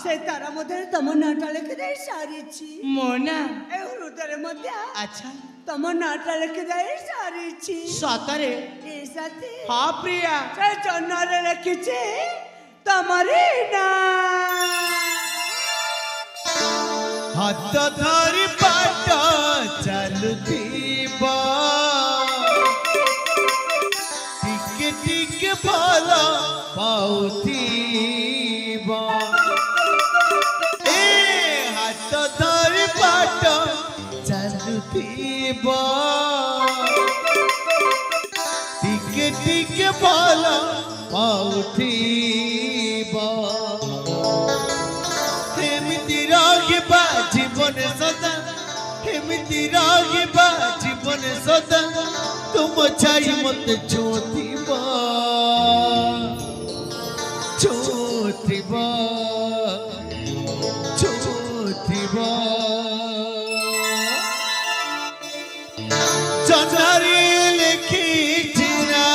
से तारा मध्य तुम नाटा लिखि दे सारी मो ना ए हृदय मध्य अच्छा तुम नाटा लिखि दे सारी सतरे ए साथी हाँ प्रिया से जन्नरे लिखिछे तमरी ना हाथ धरी बाट चलुथिबा टिके टिके भल पाउथिबा ए हाथ धरी बाट चलुथिबा टिके टिके भल पाउथिबा हेमिति रहिबा जीवन सदा हेमिति रहिबा जीवन सदा तुम छाई मत छोथिबा छोथिबा छोथिबा जन्नरे लिखिछि ना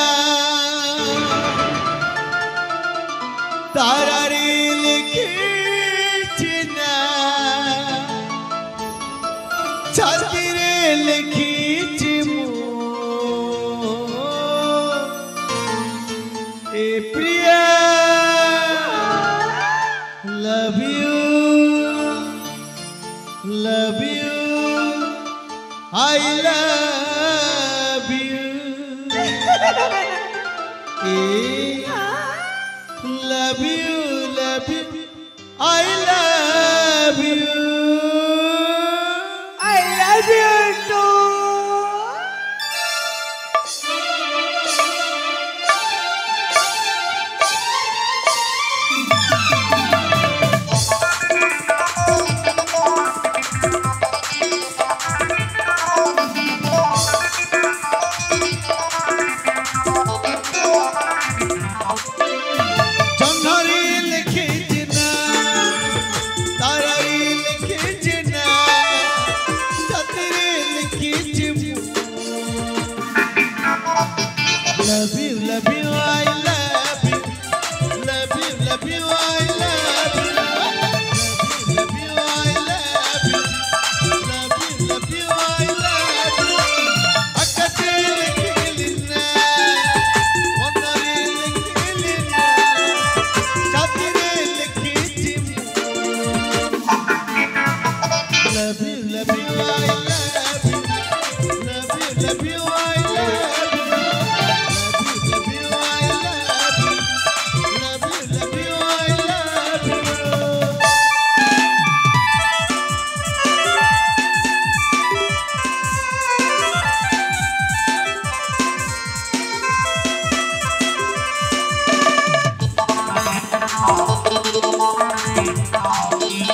तारारे लिखिछि ना छातीरे लिखिछि मो ए प्रिया love you I love you love you I love you too जन्नरे लिखिछि ना तारारे लिखिछि ना छातीरे लिखिछि मो love you I love you love you I love you love you I love you love you I love you akate likhilina onare likhilina chatire likhichi love you I love you love you I love you love you I love you